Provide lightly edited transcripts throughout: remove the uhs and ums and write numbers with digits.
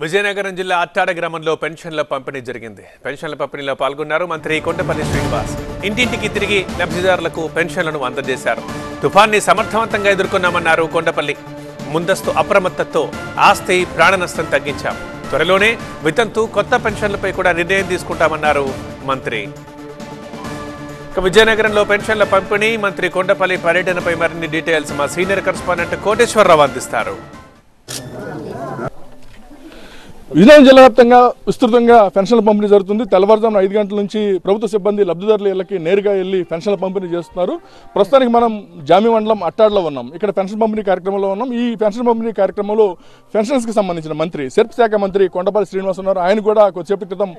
విజయనగరం జిల్లా అట్టాడ గ్రామంలో పెన్షన్ల పంపిణీ జరిగింది. పెన్షన్ల పంపిణీలో పాల్గొన్నారు మంత్రి కొండపల్లి శ్రీనివాస్. ఇంటింటికి తిరిగి లబ్ధిదారులకు పెన్షన్లను అందజేశారు. తుఫాన్ని సమర్థవంతంగా ఎదుర్కొన్నామన్నారు కొండపల్లి. ముందస్తు అప్రమత్తతో ఆస్తి ప్రాణ నష్టం తగ్గించాం. త్వరలోనే వితంతు కొత్త పెన్షన్లపై కూడా నిర్ణయం తీసుకుంటామన్నారు మంత్రి. విజయనగరంలో పెన్షన్ల పంపిణీ, మంత్రి కొండపల్లి పర్యటనపై మరిన్ని డీటెయిల్స్ మా సీనియర్ కరెస్పాండెంట్ కోటేశ్వరరావు అందిస్తారు. విజయనగరం జిల్లా వ్యాప్తంగా విస్తృతంగా పెన్షన్ల పంపిణీ జరుగుతుంది. తెల్లవారుజామున 5 గంటల నుంచి ప్రభుత్వ సిబ్బంది లబ్ధిదారుల ఇళ్లకి నేరుగా వెళ్లి పెన్షన్ల పంపిణీ చేస్తున్నారు. ప్రస్తుతానికి మనం జామి మండలం అట్టాడలో ఉన్నాం. ఇక్కడ పెన్షన్ పంపిణీ కార్యక్రమంలో ఉన్నాం. ఈ పెన్షన్ పంపిణీ కార్యక్రమంలో పెన్షన్స్కి సంబంధించిన మంత్రి, సెర్ప్ శాఖ మంత్రి కొండపల్లి శ్రీనివాస్ ఉన్నారు. ఆయన కూడా కొద్దిసేపటి క్రితం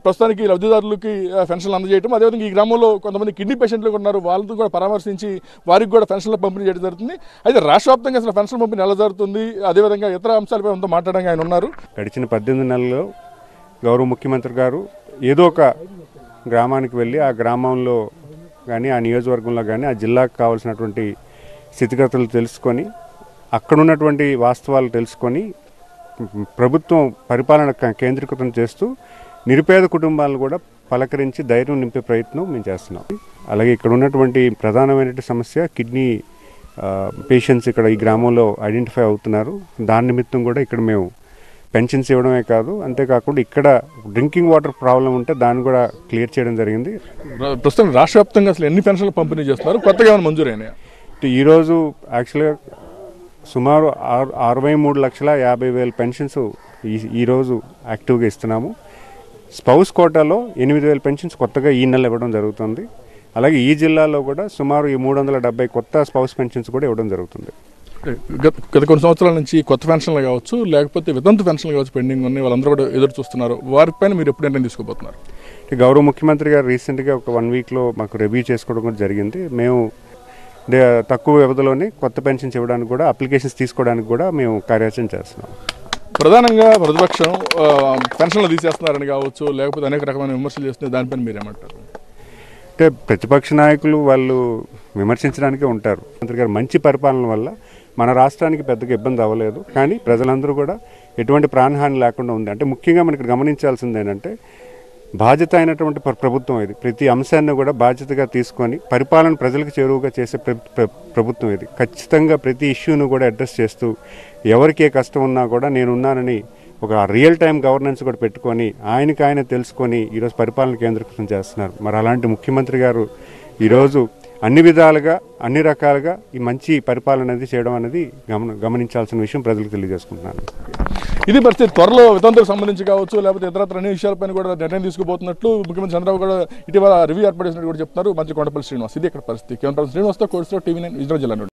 ప్రస్తుతానికి లబ్ధిదారులకి పెన్షన్లు అందజేయడం, అదేవిధంగా ఈ గ్రామంలో కొంతమంది కిడ్నీ పేషెంట్లు ఉన్నారు, వాళ్ళతో కూడా పరామర్శించి వారికి కూడా పెన్షన్ల పంపిణీ చేయడం జరుగుతుంది. అయితే రాష్ట్ర వ్యాప్తంగా అసలు పెన్షన్ పంపిణీ ఎలా జరుగుతుంది, అదేవిధంగా ఇతర అంశాలపై అంతా మాట్లాడడానికి ఆయన ఉన్నారు. గడిచిన 18 నెలల్లో గౌరవ ముఖ్యమంత్రి గారు ఏదో ఒక గ్రామానికి వెళ్ళి ఆ గ్రామంలో కానీ ఆ నియోజకవర్గంలో కానీ ఆ జిల్లాకు కావాల్సినటువంటి స్థితిగతులు తెలుసుకొని అక్కడ ఉన్నటువంటి వాస్తవాలు తెలుసుకొని ప్రభుత్వం పరిపాలన కేంద్రీకృతం చేస్తూ నిరుపేద కుటుంబాలను కూడా పలకరించి ధైర్యం నింపే ప్రయత్నం మేము చేస్తున్నాం. అలాగే ఇక్కడ ఉన్నటువంటి ప్రధానమైన సమస్య కిడ్నీ పేషెంట్స్ ఇక్కడ ఈ గ్రామంలో ఐడెంటిఫై అవుతున్నారు. దాని నిమిత్తం కూడా ఇక్కడ మేము పెన్షన్స్ ఇవ్వడమే కాదు, అంతేకాకుండా ఇక్కడ డ్రింకింగ్ వాటర్ ప్రాబ్లం ఉంటే దాన్ని కూడా క్లియర్ చేయడం జరిగింది. ప్రస్తుతం రాష్ట్ర వ్యాప్తంగా అసలు ఎన్ని పెన్షన్లు పంపిణీ చేస్తున్నారు, కొత్తగా ఏమైనా మంజూరైనాయా? ఈరోజు యాక్చువల్గా సుమారు 63,50,000 పెన్షన్స్ ఈరోజు యాక్టివ్గా ఇస్తున్నాము. స్పౌస్ కోటాలో 8,000 పెన్షన్స్ కొత్తగా ఈ నెల ఇవ్వడం జరుగుతుంది. అలాగే ఈ జిల్లాలో కూడా సుమారు 370 కొత్త స్పౌస్ పెన్షన్స్ కూడా ఇవ్వడం జరుగుతుంది. గత కొన్ని సంవత్సరాల నుంచి కొత్త పెన్షన్లు కావచ్చు, లేకపోతే వితంతు పెన్షన్లు కావచ్చు పెండింగ్ ఉన్నాయి, వాళ్ళందరూ కూడా ఎదురు చూస్తున్నారు. వారిపైన మీరు ఎప్పుడు నిర్ణయం తీసుకోబోతున్నారు? గౌరవ ముఖ్యమంత్రి గారు రీసెంట్గా ఒక 1 వీక్లో మాకు రివ్యూ చేసుకోవడం కూడా జరిగింది. మేము తక్కువ వ్యవధిలోనే కొత్త పెన్షన్స్ ఇవ్వడానికి కూడా అప్లికేషన్స్ తీసుకోవడానికి కూడా మేము కార్యాచరణ చేస్తున్నాం. ప్రధానంగా ప్రతిపక్షం పెన్షన్లు తీసేస్తున్నారని కావచ్చు, లేకపోతే అనేక రకమైన విమర్శలు చేస్తున్నారు, దానిపైన మీరేమంటారు? అంటే ప్రతిపక్ష నాయకులు వాళ్ళు విమర్శించడానికే ఉంటారు. మంత్రి గారు మంచి పరిపాలన వల్ల మన రాష్ట్రానికి పెద్దగా ఇబ్బంది అవ్వలేదు, కానీ ప్రజలందరూ కూడా ఎటువంటి ప్రాణహాని లేకుండా ఉంది. అంటే ముఖ్యంగా మనకి గమనించాల్సింది ఏంటంటే బాధ్యత అయినటువంటి ప్రభుత్వం ఇది. ప్రతి అంశాన్ని కూడా బాధ్యతగా తీసుకొని పరిపాలన ప్రజలకు చేరువుగా చేసే ప్రభుత్వం ఇది. ఖచ్చితంగా ప్రతి ఇష్యూను కూడా అడ్రస్ చేస్తూ ఎవరికి ఏ కష్టం ఉన్నా కూడా నేనున్నానని ఒక రియల్ టైం గవర్నెన్స్ కూడా పెట్టుకొని ఆయనకి ఆయన తెలుసుకొని ఈరోజు పరిపాలన కేంద్రీకృతం చేస్తున్నారు. మరి అలాంటి ముఖ్యమంత్రి గారు ఈరోజు అన్ని విధాలుగా అన్ని రకాలుగా ఈ మంచి పరిపాలన అనేది చేయడం అనేది గమనించాల్సిన విషయం ప్రజలకు తెలియజేసుకుంటున్నాను. ఇది పరిస్థితి. త్వరలో వితంతులకు సంబంధించి కావచ్చు, లేకపోతే ఇతరత్ర అన్ని విషయాలపైన కూడా నిర్ణయం తీసుకోబోతున్నట్లు ముఖ్యమంత్రి చంద్రబాబు కూడా ఇటీవల రివ్యూ ఏర్పాటు చేసినట్టు కూడా చెప్తున్నారు మంత్రి కొండపల్లి శ్రీనివాస్. ఇది ఇక్కడ పరిస్థితి. కేవలం శ్రీనివాస్తో కోర్సులో TV9 విజయనగరం జిల్లా.